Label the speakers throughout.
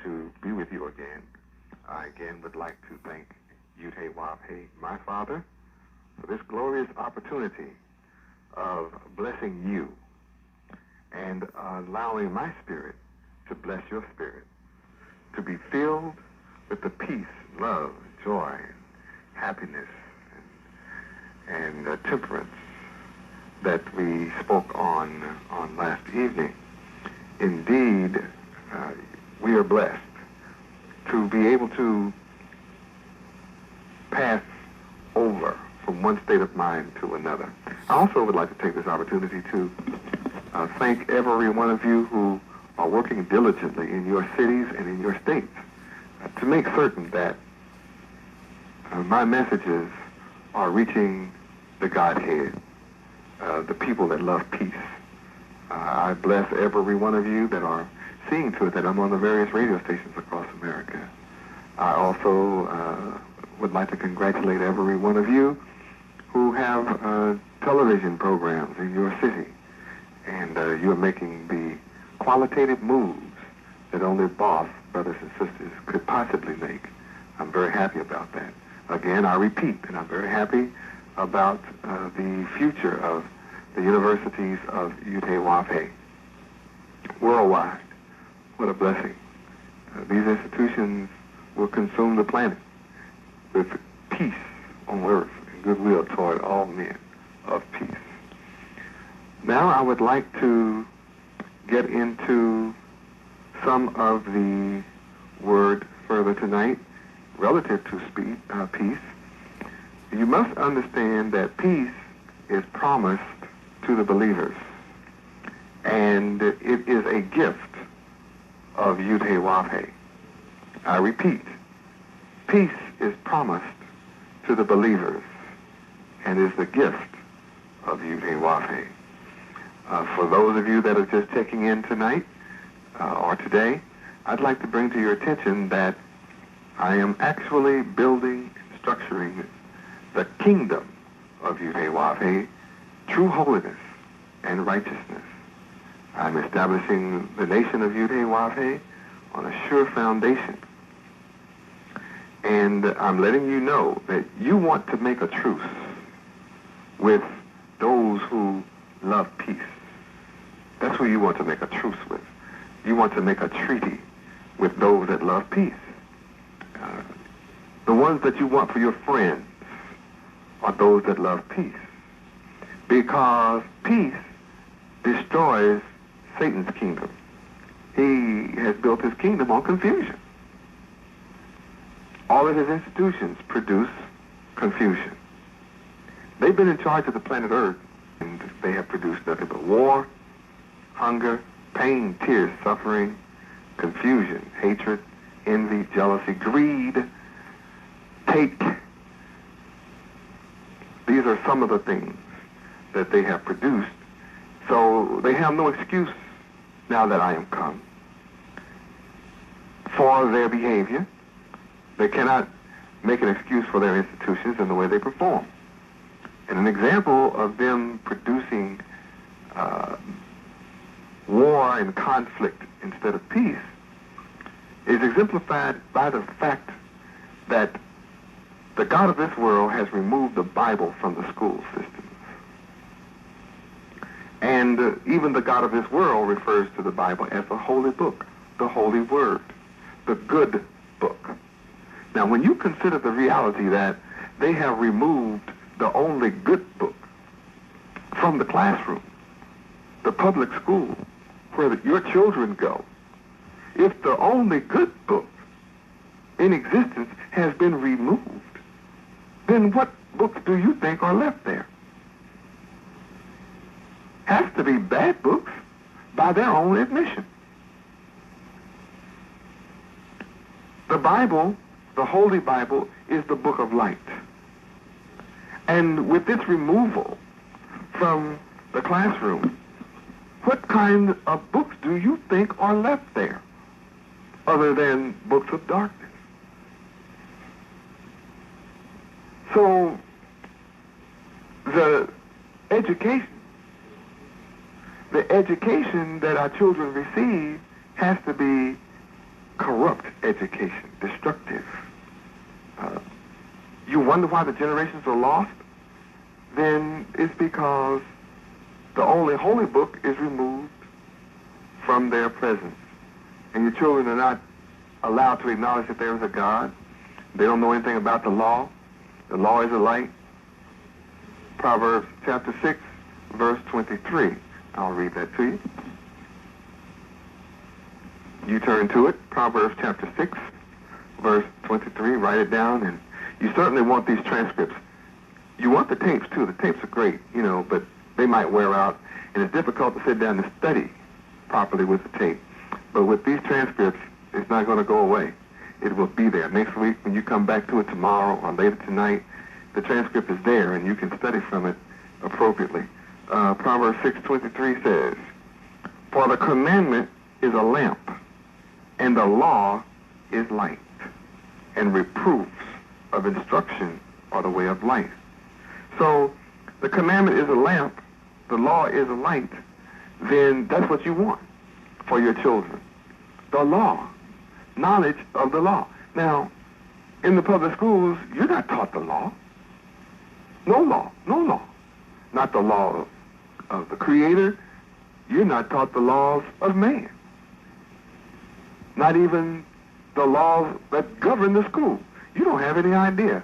Speaker 1: to be with you again. I again would like to thank Pt.4, my Father, for this glorious opportunity of blessing you and allowing my spirit to bless your spirit, to be filled with the peace, love, joy, happiness, and temperance that we spoke on last evening. Indeed, we are blessed to be able to pass over from one state of mind to another. I also would like to take this opportunity to thank every one of you who are working diligently in your cities and in your states to make certain that my messages are reaching the Godhead, the people that love peace. I bless every one of you that are seeing to it that I'm on the various radio stations across America. I also would like to congratulate every one of you who have television programs in your city, and you're making the qualitative moves that only boss brothers and sisters could possibly make. I'm very happy about that. Again, I repeat that I'm very happy about the future of the universities of Pt.4 worldwide. What a blessing. These institutions will consume the planet with peace on earth and goodwill toward all men of peace. Now I would like to get into some of the word further tonight relative to peace. You must understand that peace is promised to the believers, and it is a gift of Pt.4. I repeat, peace is promised to the believers and is the gift of Pt.4. For those of you that are just checking in tonight or today, I'd like to bring to your attention that I am actually building and structuring the kingdom of Pt.4, true holiness and righteousness. I'm establishing the nation of Pt.4 on a sure foundation. And I'm letting you know that you want to make a truce with those who love peace. That's who you want to make a truce with. You want to make a treaty with those that love peace. The ones that you want for your friends are those that love peace. Because peace destroys Satan's kingdom. He has built his kingdom on confusion. All of his institutions produce confusion. They've been in charge of the planet Earth, and they have produced nothing but war, hunger, pain, tears, suffering, confusion, hatred, envy, jealousy, greed, take. These are some of the things that they have produced. So they have no excuse now that I am come for their behavior. They cannot make an excuse for their institutions and the way they perform. And an example of them producing war and conflict instead of peace is exemplified by the fact that the God of this world has removed the Bible from the school systems. And even the God of this world refers to the Bible as the holy book, the holy word, the good book. Now, when you consider the reality that they have removed the only good book from the classroom, the public school, where your children go, if the only good book in existence has been removed, then what books do you think are left there? Has to be bad books by their own admission. The Bible, the Holy Bible, is the book of light. And with its removal from the classroom, what kind of books do you think are left there other than books of darkness? So the education that our children receive has to be corrupt education, destructive. You wonder why the generations are lost? Then it's because the only holy book is removed from their presence. And your children are not allowed to acknowledge that there is a God. They don't know anything about the law. The law is a light. Proverbs chapter 6, verse 23. I'll read that to you. You turn to it, Proverbs chapter 6, verse 23. Write it down, and you certainly want these transcripts. You want the tapes, too. The tapes are great, but they might wear out, and it's difficult to sit down and study properly with the tape. But with these transcripts, it's not going to go away. It will be there. Next week, when you come back to it tomorrow or later tonight, the transcript is there, and you can study from it appropriately. Proverbs 6:23 says, "For the commandment is a lamp, and the law is light, and reproofs of instruction are the way of life." So, the commandment is a lamp, the law is a light, then that's what you want for your children. The law, knowledge of the law. Now, in the public schools, you're not taught the law. No law, no law. Not the law of the Creator. You're not taught the laws of man. Not even the laws that govern the school. You don't have any idea,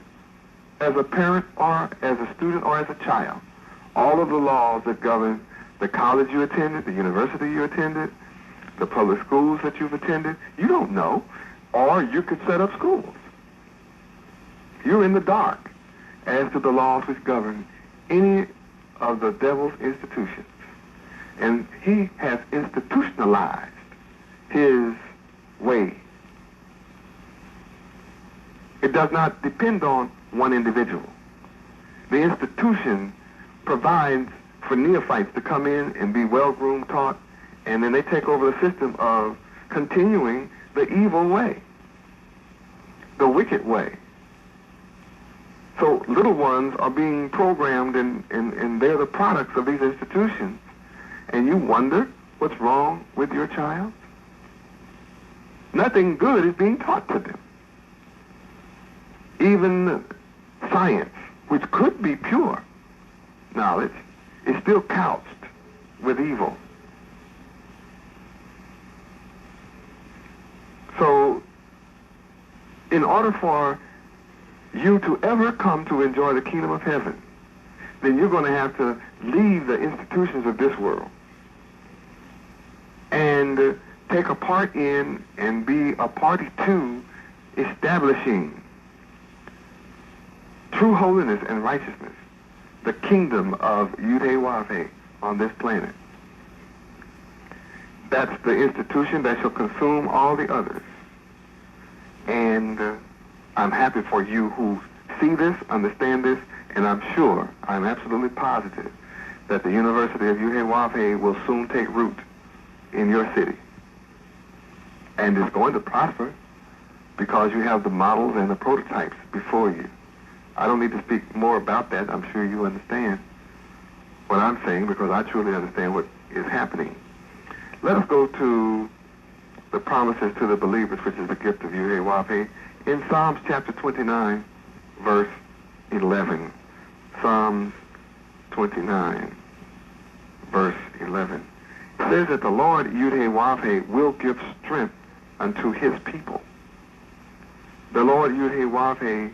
Speaker 1: as a parent or as a student or as a child, all of the laws that govern the college you attended, the university you attended, the public schools that you've attended. You don't know, or you could set up schools. You're in the dark as to the laws which govern any of the devil's institutions. And he has institutionalized his way. It does not depend on one individual. The institution provides for neophytes to come in and be well-groomed, taught, and then they take over the system of continuing the evil way, the wicked way. So little ones are being programmed, and they're the products of these institutions. And you wonder what's wrong with your child? Nothing good is being taught to them. Even science, which could be pure knowledge, is still couched with evil. So, in order for you to ever come to enjoy the kingdom of heaven, then you're going to have to leave the institutions of this world and take a part in and be a party to establishing true holiness and righteousness, the kingdom of Yud-Heh-Wav-Heh on this planet. That's the institution that shall consume all the others. And I'm happy for you who see this, understand this, and I'm sure, I'm absolutely positive, that the University of Yud-Heh-Wav-Heh will soon take root in your city. And it's going to prosper because you have the models and the prototypes before you. I don't need to speak more about that. I'm sure you understand what I'm saying because I truly understand what is happening. Let us go to the promises to the believers, which is the gift of Yud-Heh-Wav-Heh, in Psalms chapter 29, verse 11. Psalms 29, verse 11. It says that the Lord Yud-Heh-Wav-Heh will give strength unto his people. The Lord Yud-Heh-Wav-Heh,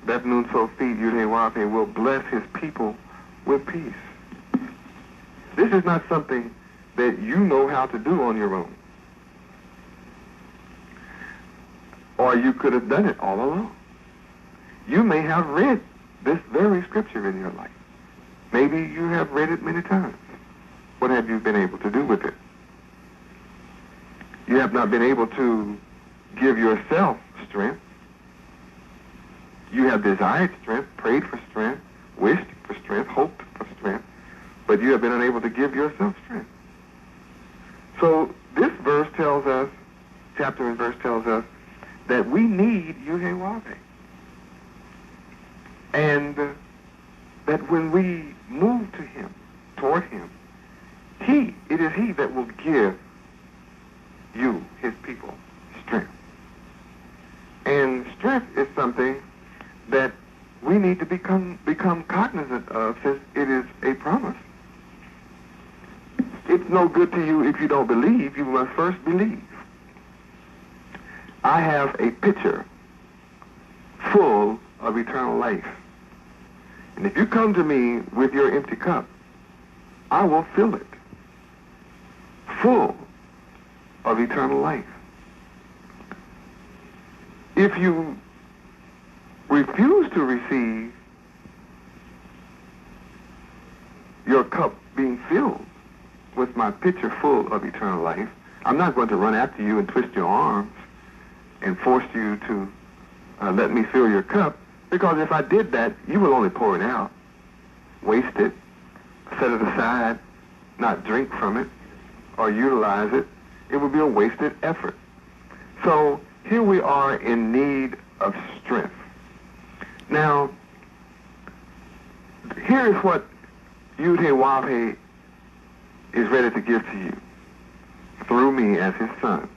Speaker 1: that Nun Sophit Yud-Heh-Wav-Heh, will bless his people with peace. This is not something that you know how to do on your own. Or you could have done it all alone. You may have read this very scripture in your life. Maybe you have read it many times. What have you been able to do with it? You have not been able to give yourself strength. You have desired strength, prayed for strength, wished for strength, hoped for strength, but you have been unable to give yourself strength. So this verse tells us, chapter and verse tells us, that we need Yud-Heh-Wav-Heh. And that when we move to him, toward him, it is he that will give you, his people, strength. strength is something that we need to become cognizant of, since it is a promise. It's no good to you if you don't believe. You must first believe. I have a pitcher full of eternal life. And if you come to me with your empty cup, I will fill it full of eternal life. If you refuse to receive your cup being filled with my pitcher full of eternal life, I'm not going to run after you and twist your arms and force you to let me fill your cup, because if I did that, you will only pour it out, waste it, set it aside, not drink from it, or utilize it. It would be a wasted effort. So here we are in need of strength. Now, here is what Yahweh is ready to give to you through me as his son.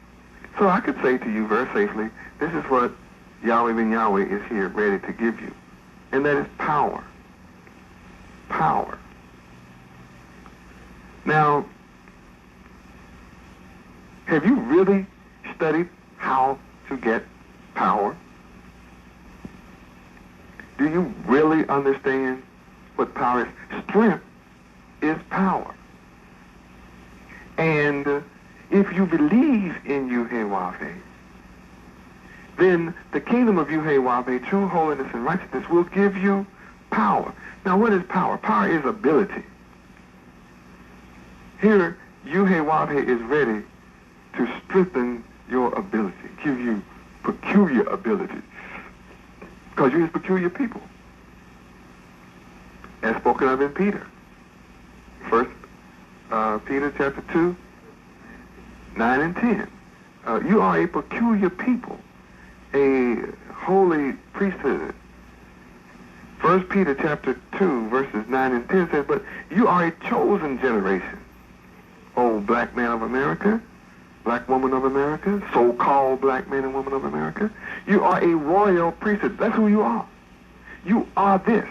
Speaker 1: So I could say to you very safely, this is what Yahweh Ben Yahweh is here ready to give you. And that is power. Power. Now, have you really studied how to get power? Do you really understand what power is? Strength is power. And if you believe in Yahweh, then the kingdom of Yahweh, true holiness and righteousness, will give you power. Now, what is power? Power is ability. Here, Yahweh is ready to strengthen your ability, give you peculiar abilities, because you're his peculiar people, as spoken of in Peter. First Peter chapter 2, 9 and 10. You are a peculiar people, a holy priesthood. First Peter chapter 2, verses 9 and 10 says, but you are a chosen generation, O black man of America, black woman of America, so-called black man and woman of America. You are a royal priesthood. That's who you are. You are this.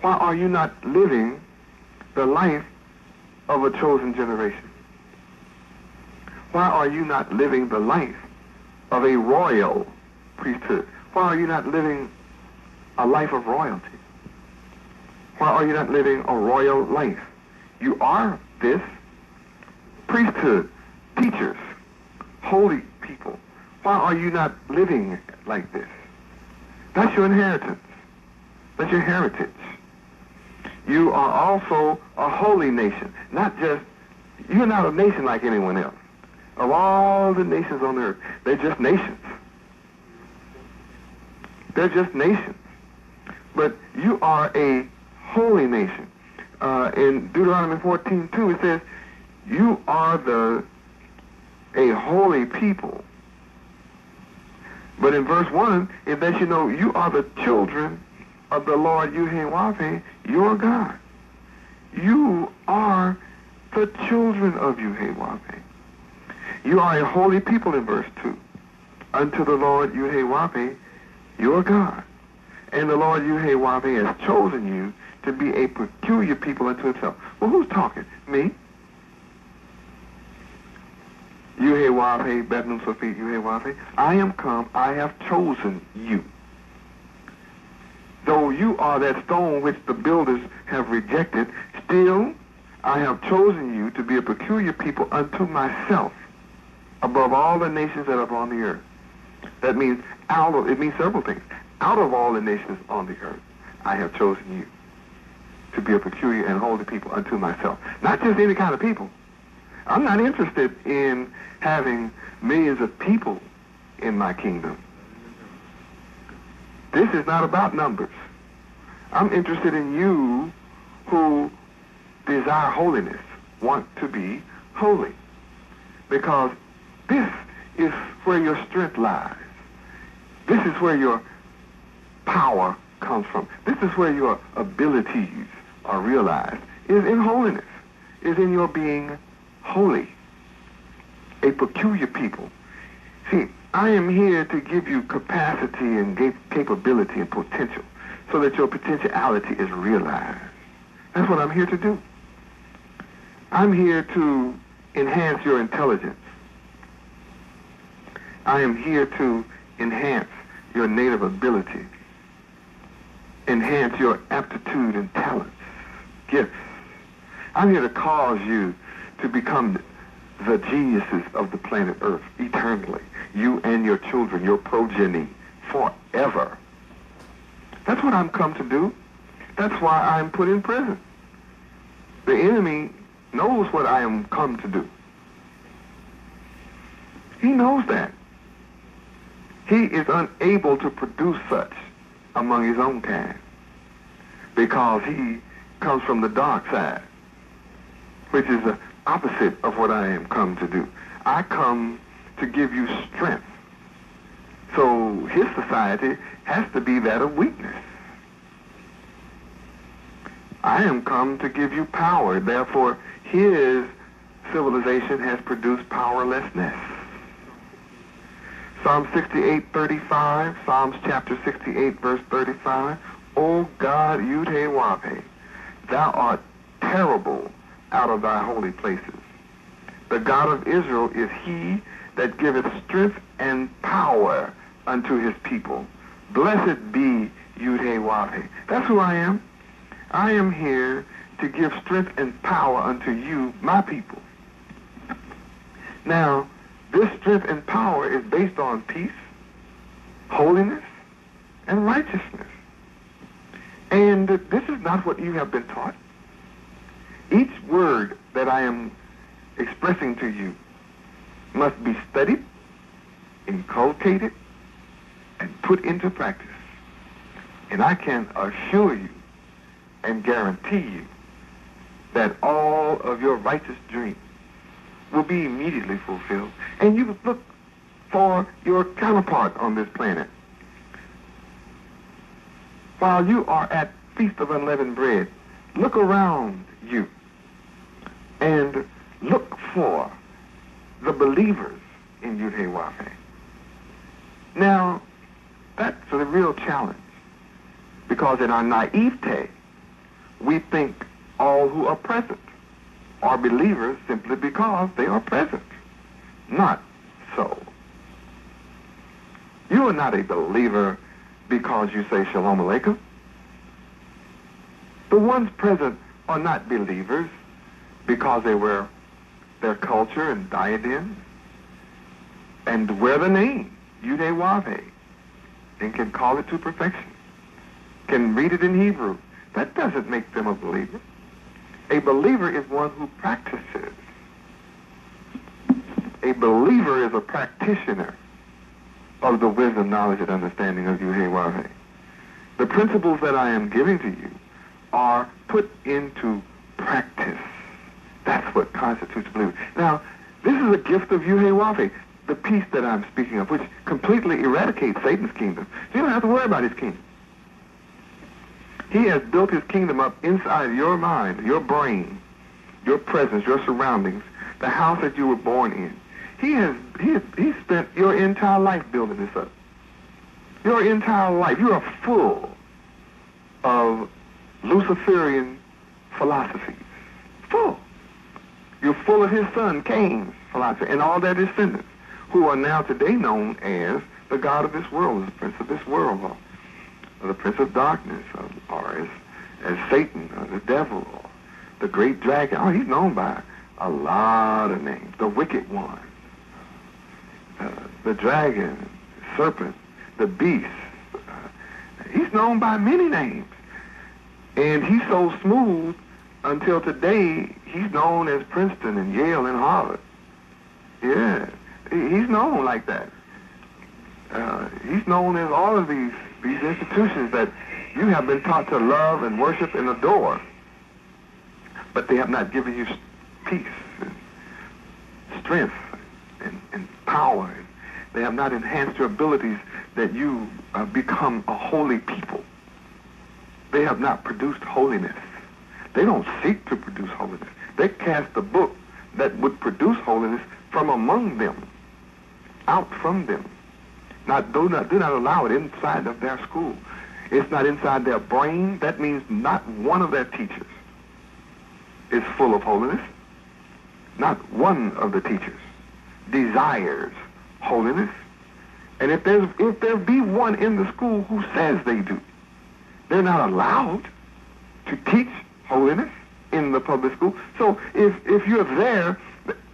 Speaker 1: Why are you not living the life of a chosen generation? Why are you not living the life of a royal priesthood? Why are you not living a life of royalty? Why are you not living a royal life? You are this priesthood, teachers, holy people. Why are you not living like this? That's your inheritance. That's your heritage. You are also a holy nation. Not just, you're not a nation like anyone else. Of all the nations on earth, they're just nations. They're just nations. But you are a holy nation. In Deuteronomy 14:2, it says, you are a holy people. But in verse 1, it lets you know you are the children of the Lord Yahweh, your God. You are the children of Yahweh. You are a holy people in verse 2. Unto the Lord Yahweh, your God. And the Lord Yahweh has chosen you to be a peculiar people unto himself. Well, who's talking? Me? Yahweh, Bedlam Sophie, Yahweh. I am come, I have chosen you. Though you are that stone which the builders have rejected, still I have chosen you to be a peculiar people unto myself, above all the nations that are upon the earth. That means it means several things. Out of all the nations on the earth, I have chosen you to be a peculiar and holy people unto myself. Not just any kind of people. I'm not interested in having millions of people in my kingdom. This is not about numbers. I'm interested in you who desire holiness, want to be holy. Because this is where your strength lies. This is where your power comes from. This is where your abilities are realized, is in holiness, is in your being holy, a peculiar people. See, I am here to give you capacity and capability and potential so that your potentiality is realized. That's what I'm here to do. I'm here to enhance your intelligence. I am here to enhance your native ability, enhance your aptitude and talents, gifts. I'm here to cause you to become the geniuses of the planet Earth eternally, you and your children, your progeny, forever. That's what I'm come to do. That's why I'm put in prison. The enemy knows what I am come to do. He knows that. He is unable to produce such among his own kind because he comes from the dark side, which is the opposite of what I am come to do. I come to give you strength. So his society has to be that of weakness. I am come to give you power. Therefore, his civilization has produced powerlessness. Psalm 68:35, Psalms chapter 68, verse 35. O God, Yud-Heh-Wah-Heh, thou art terrible out of thy holy places. The God of Israel is he that giveth strength and power unto his people. Blessed be Yud-Heh-Wah-Heh. That's who I am. I am here to give strength and power unto you, my people. Now, this strength and power is based on peace, holiness, and righteousness. And this is not what you have been taught. Each word that I am expressing to you must be studied, inculcated, and put into practice. And I can assure you and guarantee you that all of your righteous dreams will be immediately fulfilled. And you look for your counterpart on this planet. While you are at Feast of Unleavened Bread, look around you and look for the believers in Yud-Heh-Wah-Heh. Now, that's the real challenge, because in our naivete, we think all who are present are believers simply because they are present. Not so. You are not a believer because you say Shalom Aleichem. The ones present are not believers because they wear their culture and diadems and wear the name Yud-Heh-Wah-Heh and can call it to perfection, can read it in Hebrew. That doesn't make them a believer. A believer is one who practices. A believer is a practitioner of the wisdom, knowledge, and understanding of Yud-Heh-Wah-Heh. The principles that I am giving to you are put into practice. That's what constitutes a believer. Now, this is a gift of Yud-Heh-Wah-Heh, the peace that I'm speaking of, which completely eradicates Satan's kingdom. So you don't have to worry about his kingdom. He has built his kingdom up inside your mind, your brain, your presence, your surroundings, the house that you were born in. He spent your entire life building this up. Your entire life. You are full of Luciferian philosophies. Full. You're full of his son, Cain's philosophy, and all their descendants, who are now today known as the God of this world, the prince of this world, or the prince of darkness, or as Satan, or the devil, or the great dragon. Oh, he's known by a lot of names. The wicked one, the dragon, serpent, the beast. He's known by many names. And he's so smooth until today he's known as Princeton and Yale and Harvard. Yeah, he's known like that. He's known as all of these institutions that you have been taught to love and worship and adore. But they have not given you peace and strength and power. They have not enhanced your abilities that you become a holy people. They have not produced holiness. They don't seek to produce holiness. They cast the book that would produce holiness from among them, out from them, Do not allow it inside of their school. It's not inside their brain. That means not one of their teachers is full of holiness. Not one of the teachers desires holiness. And if there be one in the school who says they do, they're not allowed to teach holiness in the public school. So if you're there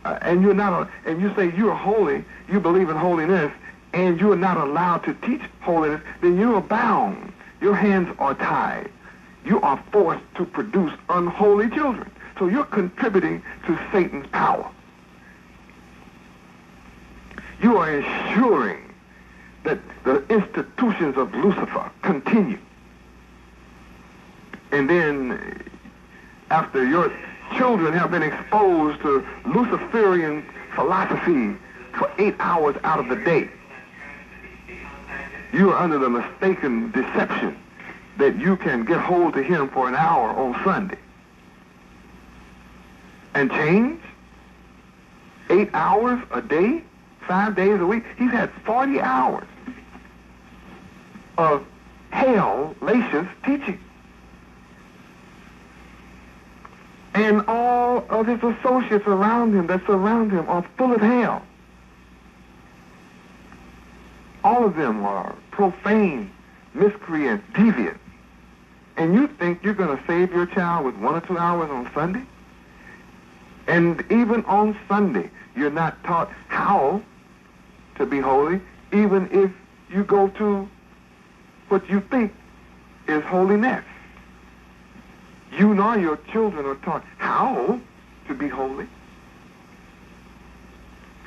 Speaker 1: and you're not, and you say you're holy, you believe in holiness, and you're not allowed to teach holiness, then you are bound. Your hands are tied. You are forced to produce unholy children. So you're contributing to Satan's power. You are ensuring that the institutions of Lucifer continue. And then, after your children have been exposed to Luciferian philosophy for 8 hours out of the day, you are under the mistaken deception that you can get hold to him for an hour on Sunday and change. 8 hours a day, 5 days a week. He's had 40 hours of hell-lacious teaching. And all of his associates around him that surround him are full of hell. All of them are profane, miscreant, deviant. And you think you're going to save your child with 1 or 2 hours on Sunday? And even on Sunday, you're not taught how to be holy, even if you go to what you think is holiness. You nor your children are taught how to be holy.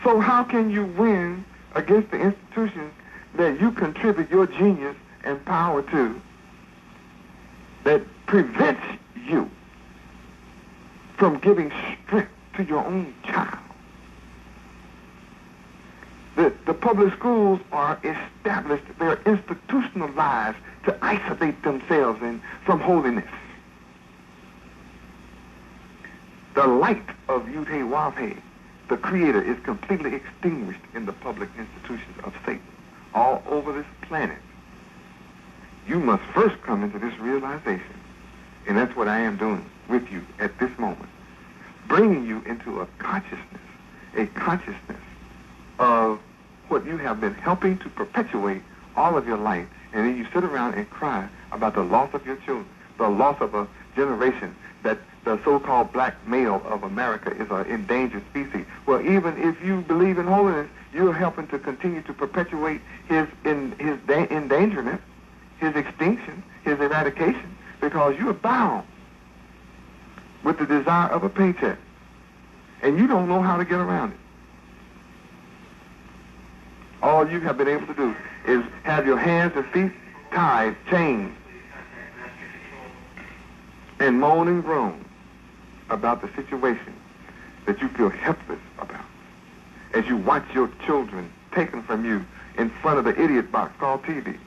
Speaker 1: So how can you win against the institutions that you contribute your genius and power to, that prevents you from giving strength to your own child? The public schools are established, they're institutionalized to isolate themselves from holiness. The light of Pt.4, the Creator, is completely extinguished in the public institutions of Satan all over this planet. You must first come into this realization, and that's what I am doing with you at this moment, bringing you into a consciousness of what you have been helping to perpetuate all of your life, and then you sit around and cry about the loss of your children, the loss of a generation, that the so-called black male of America is an endangered species. Well, even if you believe in holiness, you're helping to continue to perpetuate his endangerment, his extinction, his eradication, because you're bound with the desire of a paycheck, and you don't know how to get around it. All you have been able to do is have your hands and feet tied, chained, and moan and groan about the situation that you feel helpless about as you watch your children taken from you in front of the idiot box called TV.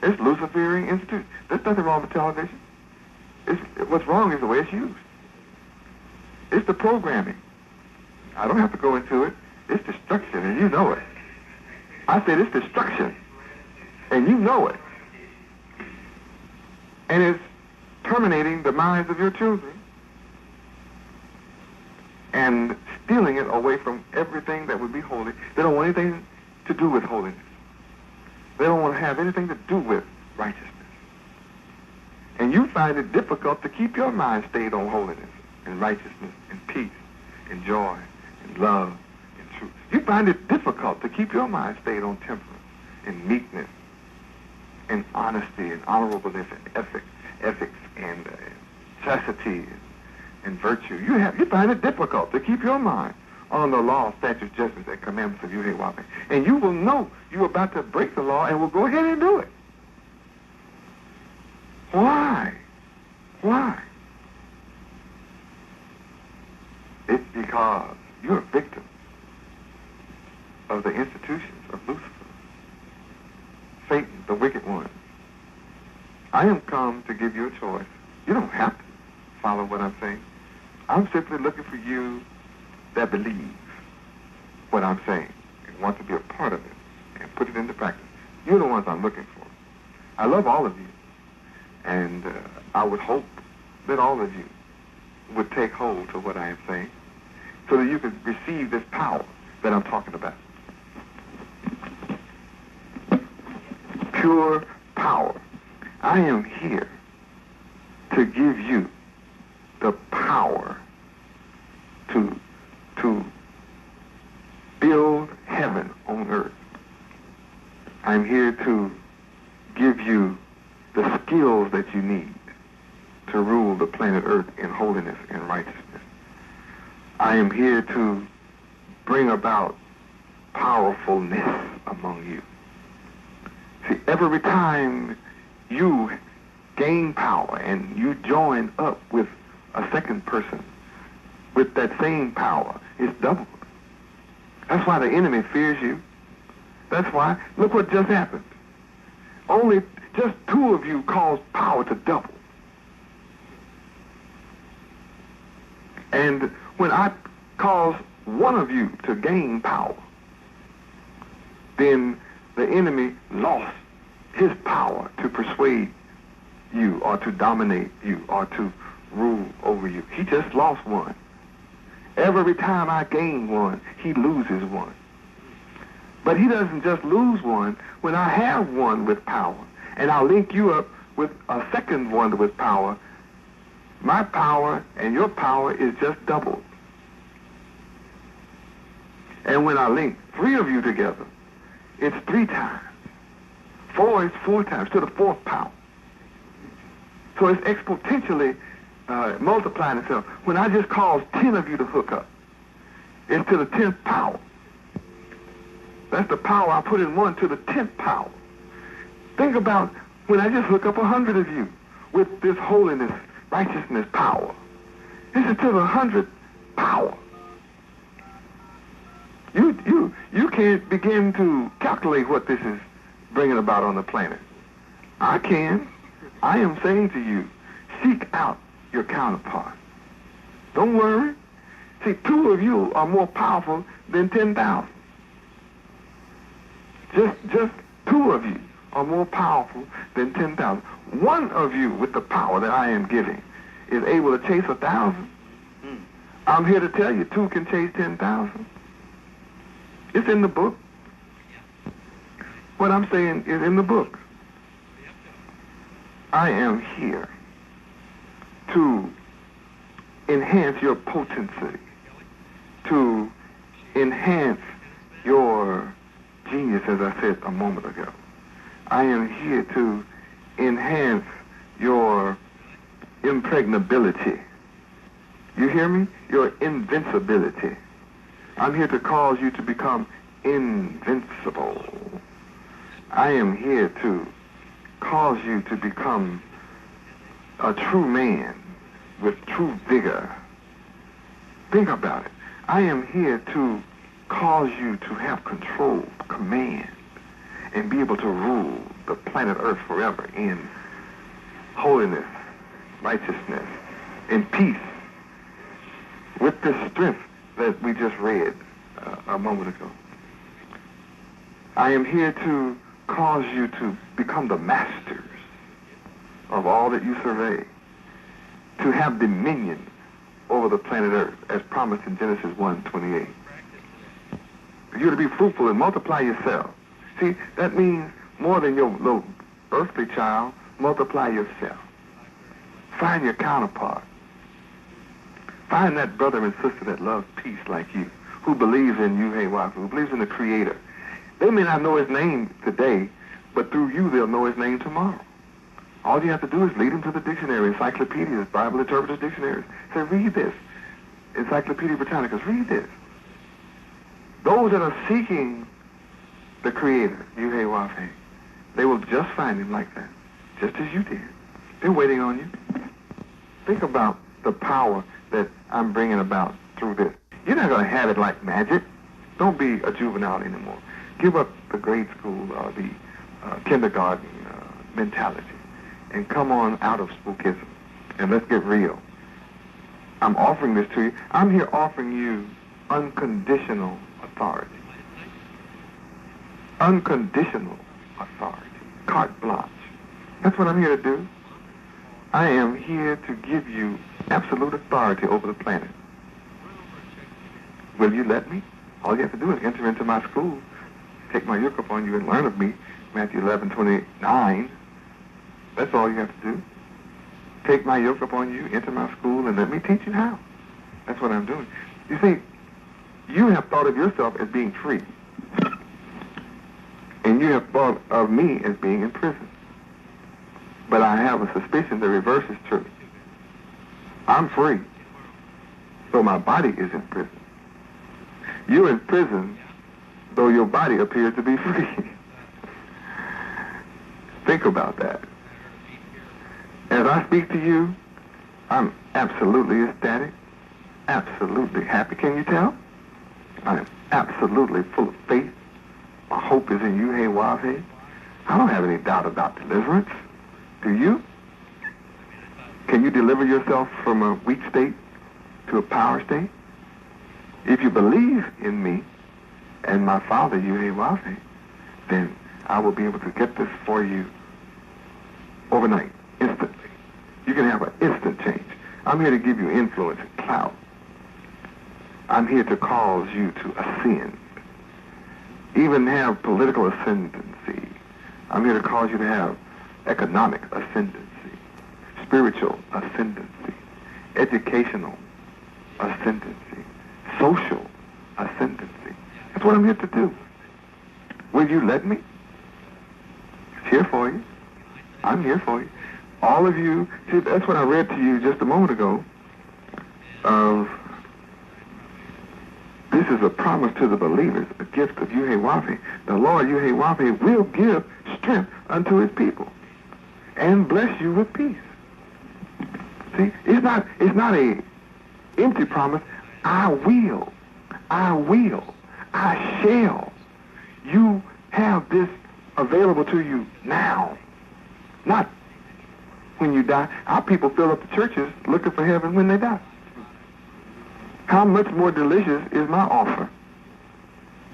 Speaker 1: It's Luciferian Institute. There's nothing wrong with television. What's wrong is the way it's used. It's the programming. I don't have to go into it. It's destruction, and you know it. I said it's destruction, and you know it. And it's terminating the minds of your children and stealing it away from everything that would be holy. They don't want anything to do with holiness. They don't want to have anything to do with righteousness. And you find it difficult to keep your mind stayed on holiness and righteousness and peace and joy and love and truth. You find it difficult to keep your mind stayed on temperance and meekness and honesty and honorableness and ethics and chastity and virtue. You find it difficult to keep your mind on the law, statutes, judgments, and commandments of Yahweh. And you will know you're about to break the law and will go ahead and do it. Why? Why? It's because you're a victim of the institutions of Lucifer, Satan, the wicked one. I am come to give you a choice. You don't have to follow what I'm saying. I'm simply looking for you that believe what I'm saying and want to be a part of it and put it into practice. You're the ones I'm looking for. I love all of you. And I would hope that all of you would take hold of what I am saying so that you could receive this power that I'm talking about. Pure power. I am here to give you the power to build heaven on earth. I'm here to give you the skills that you need to rule the planet Earth in holiness and righteousness. I am here to bring about powerfulness among you. See, every time you gain power and you join up with a second person with that same power, it's doubled. That's why the enemy fears you. That's why, look what just happened. Only just two of you caused power to double. And when I cause one of you to gain power, then the enemy lost his power to persuade you or to dominate you or to rule over you. He just lost one. Every time I gain one, he loses one. But he doesn't just lose one. When I have one with power, and I'll link you up with a second one with power, my power and your power is just doubled. And when I link three of you together, it's 3 times. 4 is 4 times to the 4th power. So it's exponentially multiplying itself. When I just cause 10 of you to hook up, it's to the 10th power. That's the power I put in one to the 10th power. Think about when I just hook up 100 of you with this holiness, righteousness power. This is to the 100th power. You can't begin to calculate what this is bringing about on the planet. I can. I am saying to you, seek out your counterpart. Don't worry. See, 2 of you are more powerful than 10,000. Just 2 of you are more powerful than 10,000. 1 of you with the power that I am giving is able to chase 1,000. I'm here to tell you 2 can chase 10,000. It's in the book. What I'm saying is in the book. I am here to enhance your potency, to enhance your genius, as I said a moment ago. I am here to enhance your impregnability. You hear me? Your invincibility. I'm here to cause you to become invincible. I am here to cause you to become a true man with true vigor. Think about it. I am here to cause you to have control, command, and be able to rule the planet Earth forever in holiness, righteousness, and peace with this strength that we just read a moment ago. I am here to cause you to become the masters of all that you survey, to have dominion over the planet Earth, as promised in Genesis 1:28. You're to be fruitful and multiply yourself. See, that means more than your little earthly child, multiply yourself. Find your counterpart. Find that brother and sister that loves peace like you, who believes in Yahweh, who believes in the Creator. They may not know his name today, but through you they'll know his name tomorrow. All you have to do is lead them to the dictionary, encyclopedias, Bible interpreters' dictionaries. Say, read this. Encyclopedia Britannicas, read this. Those that are seeking the Creator, Yahweh, they will just find him like that, just as you did. They're waiting on you. Think about the power that I'm bringing about through this. You're not going to have it like magic. Don't be a juvenile anymore. Give up the grade school or the kindergarten mentality and come on out of spookism and let's get real. I'm offering this to you. I'm here offering you unconditional authority. unconditional authority, carte blanche. That's what I'm here to do. I am here to give you absolute authority over the planet. Will you let me? All you have to do is enter into my school, take my yoke upon you and learn of me, Matthew 11:29. That's all you have to do. Take my yoke upon you, enter my school, and let me teach you how. That's what I'm doing. You see, you have thought of yourself as being free. And you have thought of me as being in prison. But I have a suspicion the reverse is true. I'm free, so my body is in prison. You're in prison, though your body appears to be free. Think about that. As I speak to you, I'm absolutely ecstatic, absolutely happy. Can you tell? I am absolutely full of faith. My hope is in you, Yahweh. I don't have any doubt about deliverance. Do you? Can you deliver yourself from a weak state to a power state? If you believe in me and my Father, Yahweh, then I will be able to get this for you overnight, instantly. You can have an instant change. I'm here to give you influence and clout. I'm here to cause you to ascend, even have political ascendancy. I'm here to cause you to have economic ascendancy, spiritual ascendancy, educational ascendancy, social ascendancy. That's what I'm here to do. Will you let me? It's here for you. I'm here for you. All of you, see, that's what I read to you just a moment ago of this is a promise to the believers, a gift of Yahweh. The Lord Yahweh will give strength unto his people and bless you with peace. See, it's not a empty promise. I will, I shall. You have this available to you now, not when you die. Our people fill up the churches looking for heaven when they die. How much more delicious is my offer?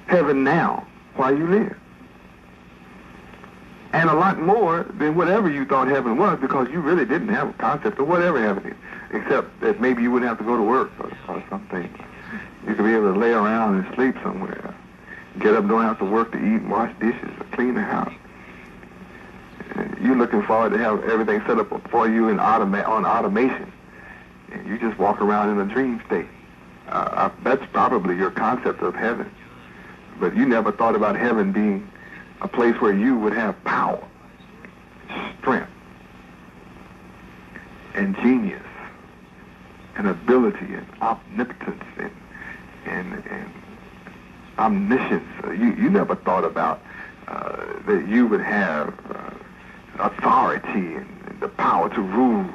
Speaker 1: Heaven now, while you live. And a lot more than whatever you thought heaven was, because you really didn't have a concept of whatever heaven is, except that maybe you wouldn't have to go to work or something. You could be able to lay around and sleep somewhere. Get up, don't have to work to eat and wash dishes or clean the house. You're looking forward to have everything set up for you on automation. And you just walk around in a dream state. That's probably your concept of heaven. But you never thought about heaven being a place where you would have power, strength, and genius, and ability, and omnipotence, and omniscience. You never thought about that you would have authority and the power to rule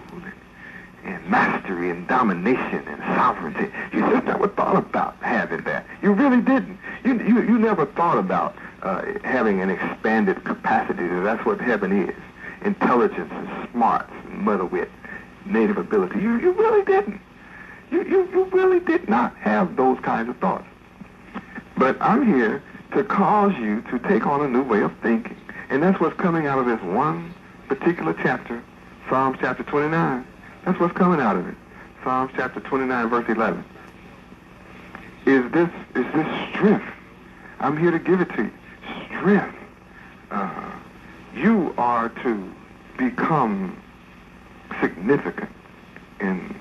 Speaker 1: and mastery and domination and sovereignty. You just never thought about having that. You really didn't. You never thought about having an expanded capacity. That's what heaven is. Intelligence and smarts and mother wit, native ability. You really didn't. You really did not have those kinds of thoughts. But I'm here to cause you to take on a new way of thinking. And that's what's coming out of this one particular chapter, Psalms chapter 29. That's what's coming out of it. Psalms chapter 29, verse 11. Is this strength? I'm here to give it to you. Strength. You are to become significant and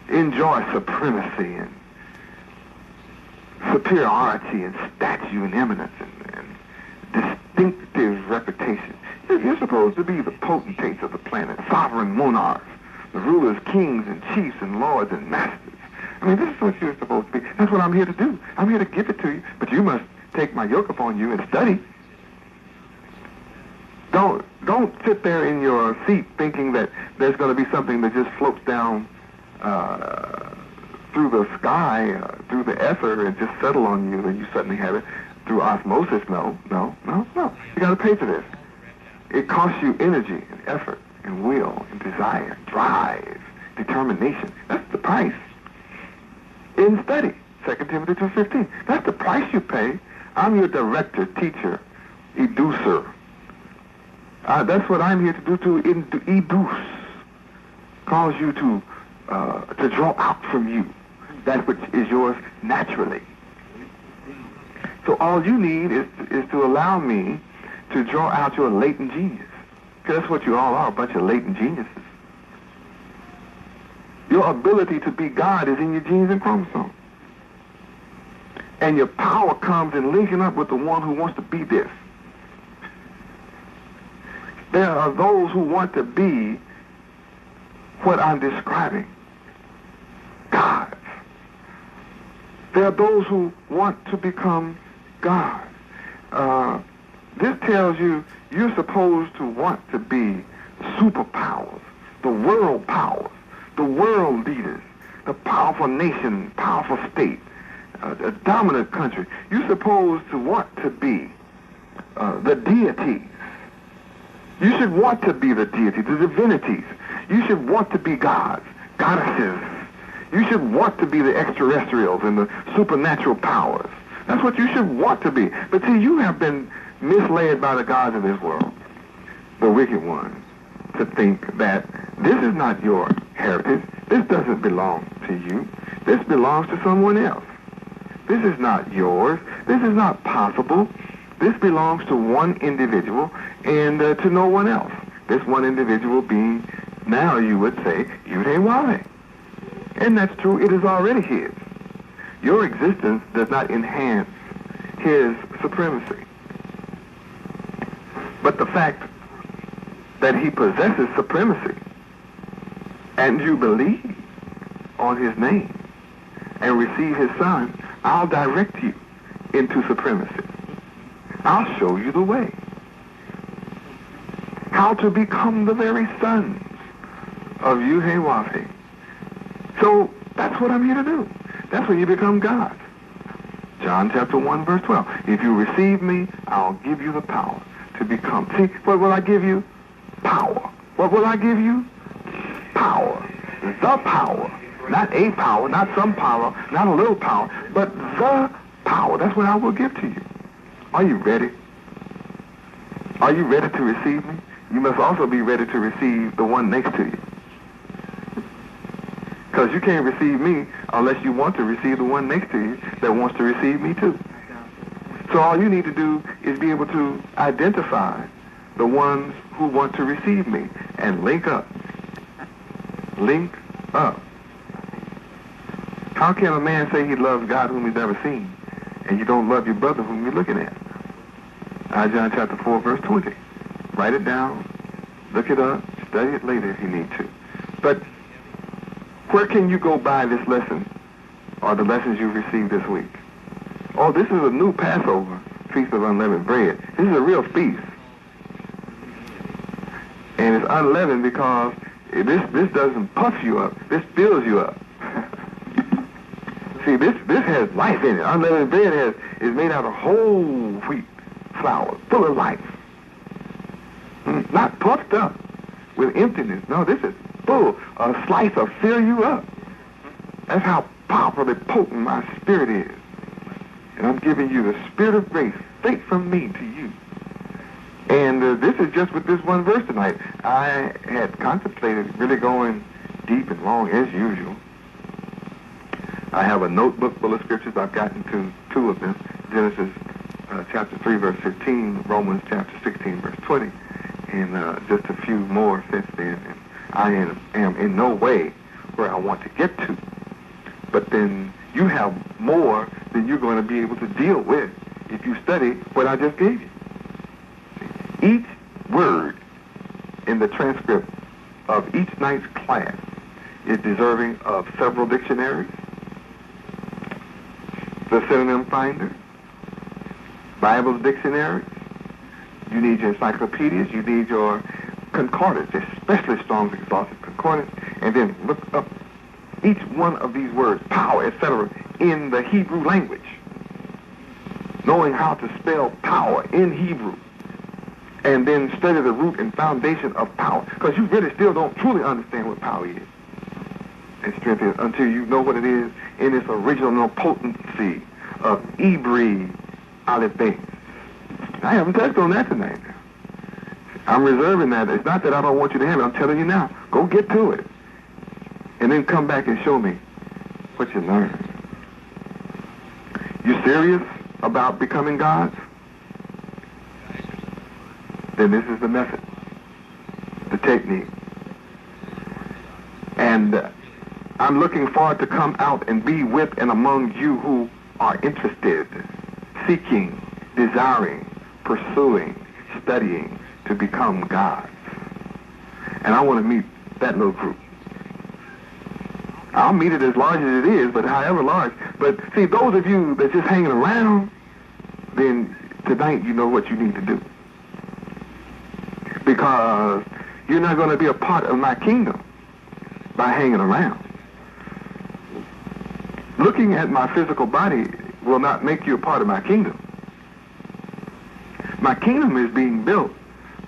Speaker 1: enjoy supremacy and superiority and stature and eminence and distinctive reputation. You're supposed to be the potentates of the planet, sovereign monarchs, the rulers, kings, and chiefs, and lords, and masters. I mean, this is what you're supposed to be. That's what I'm here to do. I'm here to give it to you, but you must take my yoke upon you and study. Don't sit there in your seat thinking that there's going to be something that just floats down through the sky, through the ether, and just settle on you, and you suddenly have it through osmosis. No. You got to pay for this. It costs you energy and effort and will and desire, drive, determination. That's the price. In study, 2 Timothy 2:15. That's the price you pay I'm your director, teacher, educer. That's what I'm here to do, to educe. Cause you to draw out from you that which is yours naturally. So all you need is to allow me to draw out your latent genius. Because that's what you all are, a bunch of latent geniuses. Your ability to be God is in your genes and chromosomes. And your power comes in linking up with the one who wants to be this. There are those who want to be what I'm describing. Gods. There are those who want to become God. This tells you you're supposed to want to be superpowers, the world powers, the world leaders, the powerful nation, powerful state, a dominant country. You're supposed to want to be the deities. You should want to be the deities, the divinities. You should want to be gods, goddesses. You should want to be the extraterrestrials and the supernatural powers. That's what you should want to be. But see, you have been misled by the gods of this world, the wicked ones, to think that this is not your heritage. This doesn't belong to you. This belongs to someone else. This is not yours. This is not possible. This belongs to one individual and to no one else. This one individual being, now you would say, Yahweh. And that's true. It is already his. Your existence does not enhance his supremacy. But the fact that he possesses supremacy and you believe on his name and receive his son, I'll direct you into supremacy. I'll show you the way. How to become the very sons of Yahweh. So that's what I'm here to do. That's when you become God. John chapter 1 verse 12. If you receive me, I'll give you the power to become. See, what will I give you? Power. What will I give you? Power. The power. Not a power, not some power, not a little power, but the power. That's what I will give to you. Are you ready? Are you ready to receive me? You must also be ready to receive the one next to you. Because you can't receive me unless you want to receive the one next to you that wants to receive me too. So all you need to do is be able to identify the ones who want to receive me and link up. Link up. How can a man say he loves God whom he's never seen and you don't love your brother whom you're looking at? John chapter 4 verse 20. Write it down, look it up, study it later if you need to. But where can you go buy this lesson or the lessons you've received this week? Oh, this is a new Passover, Feast of Unleavened Bread. This is a real feast. And it's unleavened because this doesn't puff you up. This fills you up. See, this has life in it. Unleavened bread is made out of whole wheat flour, full of life. Not puffed up with emptiness. No, this is full. A slice will fill you up. That's how powerfully potent my spirit is. And I'm giving you the spirit of grace straight from me to you. And this is just with this one verse tonight. I had contemplated really going deep and long as usual. I have a notebook full of scriptures. I've gotten to two of them. Genesis chapter 3 verse 15, Romans chapter 16 verse 20, and just a few more since then. And I am in no way where I want to get to. But then you have more than you're going to be able to deal with if you study what I just gave you. Each word in the transcript of each night's class is deserving of several dictionaries, the synonym finder, Bible's dictionaries. You need your encyclopedias. You need your concordance, especially Strong's Exhaustive Concordance, and then look up each one of these words, power, etc., in the Hebrew language. Knowing how to spell power in Hebrew, and then study the root and foundation of power, because you really still don't truly understand what power is and strength is until you know what it is in its original potency of Ibri Aleph Bey. I haven't touched on that tonight. I'm reserving that. It's not that I don't want you to have it. I'm telling you now. Go get to it. And then come back and show me what you learned. You serious about becoming gods? Then this is the method, the technique. And I'm looking forward to come out and be with and among you who are interested, seeking, desiring, pursuing, studying to become gods. And I want to meet that little group. I'll meet it as large as it is, but however large. But see, those of you that just hanging around, then tonight you know what you need to do. Because you're not going to be a part of my kingdom by hanging around. Looking at my physical body will not make you a part of my kingdom. My kingdom is being built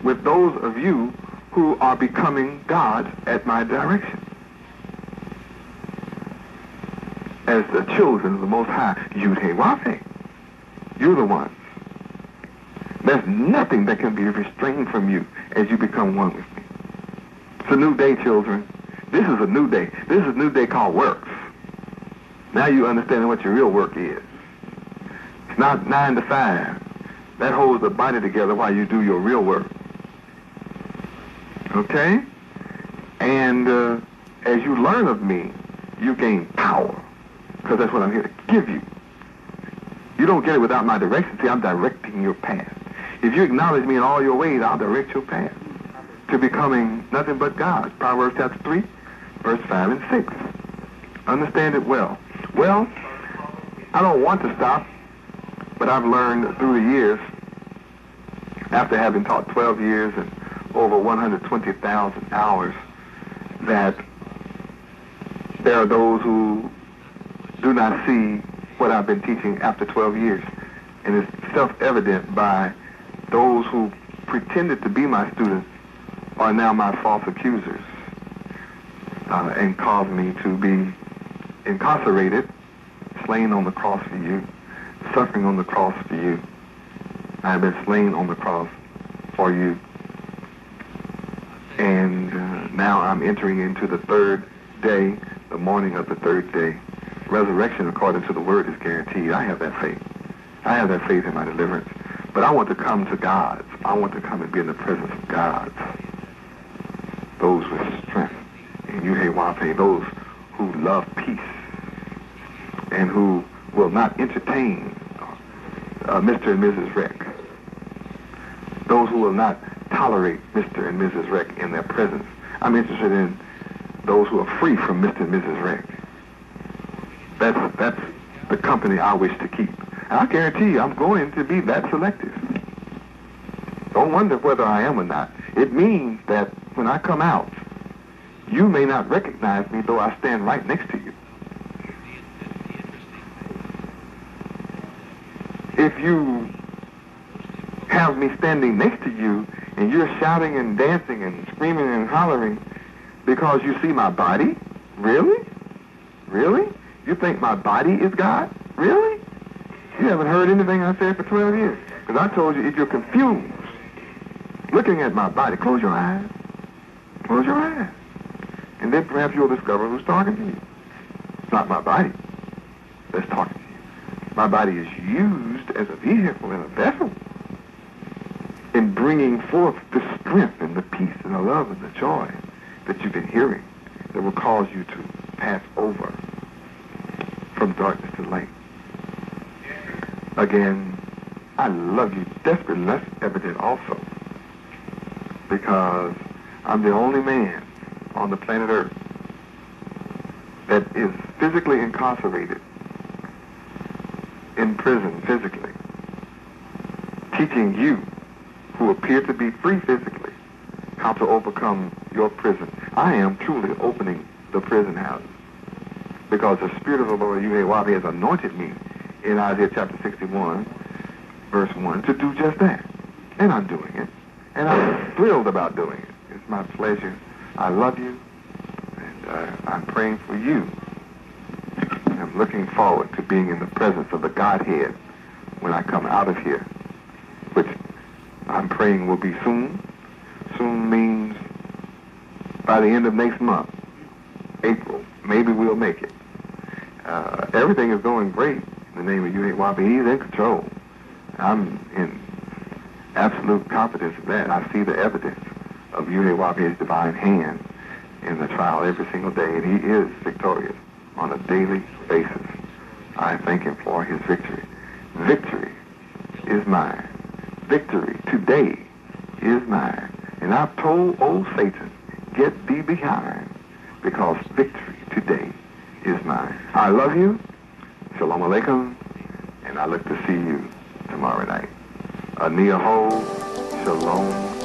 Speaker 1: with those of you who are becoming gods at my direction. As the children of the Most High, Yud-Heh-Wah-Heh. You're the ones. There's nothing that can be restrained from you as you become one with me. It's a new day, children. This is a new day. This is a new day called works. Now you understand what your real work is. It's not 9 to 5. That holds the body together while you do your real work. Okay? And as you learn of me, you gain power. Because that's what I'm here to give you. You don't get it without my direction. See, I'm directing your path. If you acknowledge me in all your ways, I'll direct your path to becoming nothing but God. Proverbs chapter 3, verse 5 and 6. Understand it well. Well, I don't want to stop, but I've learned through the years, after having taught 12 years and over 120,000 hours, that there are those who do not see what I've been teaching after 12 years. And it's self-evident by those who pretended to be my students are now my false accusers and caused me to be incarcerated, slain on the cross for you, suffering on the cross for you. I have been slain on the cross for you. And now I'm entering into the third day, the morning of the third day. Resurrection, according to the word, is guaranteed. I have that faith. I have that faith in my deliverance. But I want to come to gods. I want to come and be in the presence of gods. Those with strength. And Yud-Heh-Wah-Heh, those who love peace and who will not entertain Mr. and Mrs. Wreck. Those who will not tolerate Mr. and Mrs. Wreck in their presence. I'm interested in those who are free from Mr. and Mrs. Wreck. That's the company I wish to keep. And I guarantee you I'm going to be that selective. Don't wonder whether I am or not. It means that when I come out, you may not recognize me, though I stand right next to you. If you have me standing next to you and you're shouting and dancing and screaming and hollering because you see my body, really? Really? You think my body is God? Really? You haven't heard anything I said for 12 years. Because I told you, if you're confused looking at my body, close your eyes. Close your eyes. And then perhaps you'll discover who's talking to you. It's not my body that's talking to you. My body is used as a vehicle and a vessel in bringing forth the strength and the peace and the love and the joy that you've been hearing that will cause you to pass over from darkness to light. Again, I love you desperately. That's evident also because I'm the only man on the planet Earth that is physically incarcerated, in prison physically, teaching you who appear to be free physically how to overcome your prison. I am truly opening the prison houses because the Spirit of the Lord Yahweh has anointed me in Isaiah chapter 61, verse 1, to do just that. And I'm doing it. And I'm thrilled about doing it. It's my pleasure. I love you. And I'm praying for you. I'm looking forward to being in the presence of the Godhead when I come out of here, which I'm praying will be soon. Soon means by the end of next month, April. Maybe we'll make it. Everything is going great in the name of Yahweh. He's in control. I'm in absolute confidence of that. I see the evidence of Yahweh's divine hand in the trial every single day, and he is victorious on a daily basis. I thank him for his victory. Victory is mine. Victory today is mine. And I've told old Satan, get thee behind, because victory today is mine. I love you. Shalom Aleichem. And I look to see you tomorrow night. Aniyaho. Shalom.